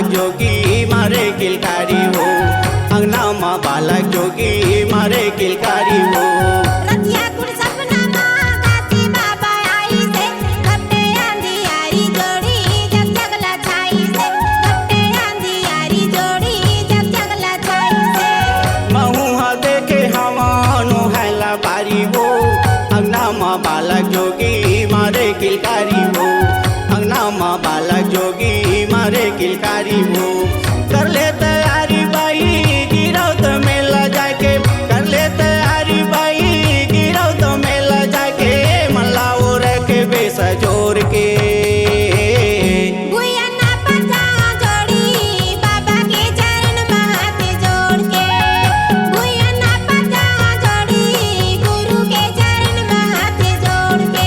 बालक जोगी मारे किलकारी हो, अंगना माँ बालक जोगी मारे किलकारी हो। रतिया कुड़ सपना माँ काशी बाबा आई से, घपटे आंधी यारी जोड़ी जग जगला छाई से, घपटे आंधी यारी जोड़ी जग जगला छाई से। महुआ देखे हवानो हैला बारी हो, अंगना माँ बालक जोगी मारे किलकारी हो, अंगना माँ बालक जोगी मारे किलकारी हो। कर ले तैयारी बाई गिरौ तो मेला जाके, कर ले तैयारी बाई गिरौ तो मेला जाके, मल्लाओ रखे बेस जोर के। गुयना पता जोड़ी बाबा के चरण में हाथ जोड़ के, गुयना पता जोड़ी गुरु के चरण में हाथ जोड़ के।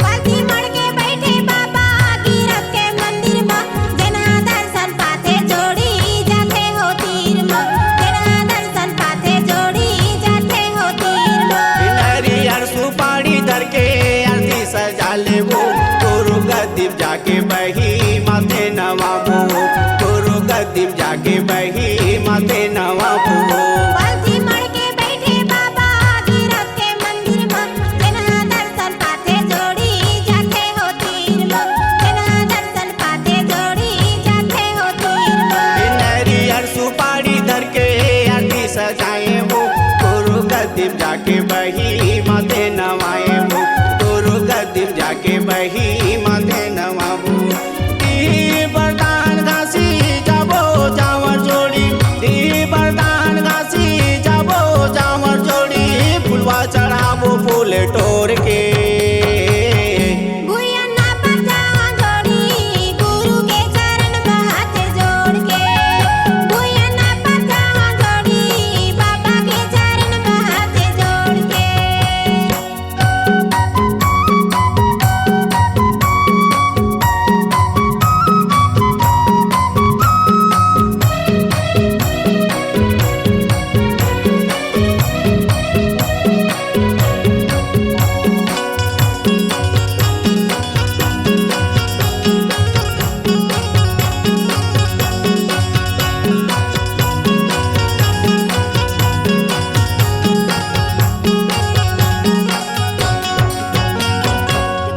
पालथी मड़ के बैठे बाबा गिरत के मंदिर में, जना दर्शन पाथे जोड़ी जाते हो तीर में, जना दर्शन पाथे जोड़ी जाते हो तीर में। नारियल सुपारी धर के आरती सजा ले वो, गुरु गद्दीप जाके बही माथे नवाबो, गुरु गद्दीप जाके बही माथे नवाबो। पालथी मड़ के बैठे बाबा गिरत के मंदिर में, जना दर्शन पाथे जोड़ी जाते हो तीर में, जना दर्शन पाथे जोड़ी जाते हो तीर में। नारियल सुपारी धर के आरती सजाए वो, गुरु गद्दीप जाके बही माथे नवाए वो, गुरु गद्दीप जाके बही माथे नवाबो। दी बरदान घासी जाबो जावर जोड़ी, दी बरदान घासी जाबो जावर जोड़ी, फुलवा चढ़ाबो फूल टोर के। गुयना पता जोड़ी गुरु के चरण में हाथ जोड़ के, गुयना पता जोड़ी बाबा के चरण में हाथ जोड़ के।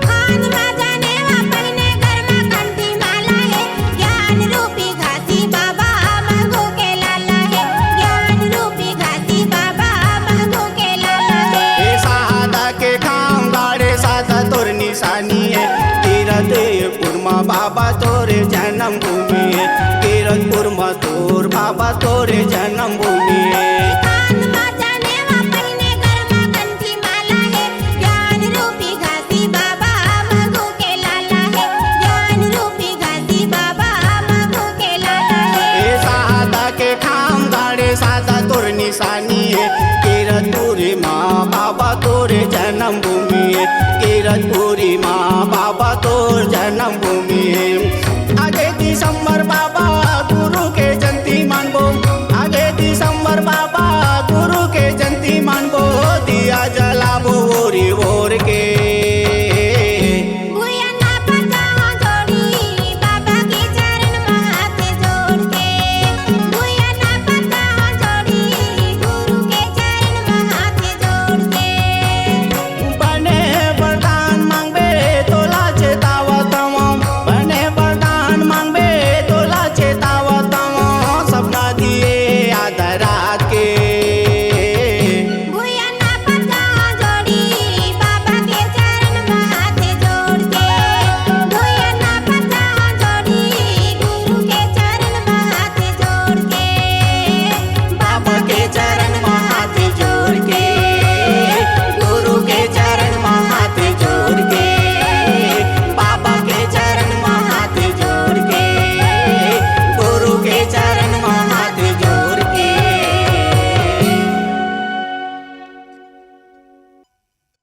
खान में जाने वा पहने घर में कंठी माला है, ज्ञान रूपी घासी बाबा महगो के लाला है, ज्ञान रूपी घासी बाबा महगो के लाला है। ए सादा के खाम गाड़े सादा तोर निशानी है, कीरतपुर माँ बाबा तोरे जन्म भूमि है, कीरतपुर माँ तोर बाबा तोरे जन्म भूमि है। खान में जाने वा पहने घर में कंठी माला है, ज्ञान रूपी घासी बाबा महगो के लाला है, ज्ञान रूपी घासी बाबा महगो के लाला है। ए सादा के खाम गाड़े सादा तोर निशानी है, कीरतपुरी माँ बाबा तोरे जन्म भूमि है, कीरतपुरी माँ बाबा तोर जन्म भूमि है।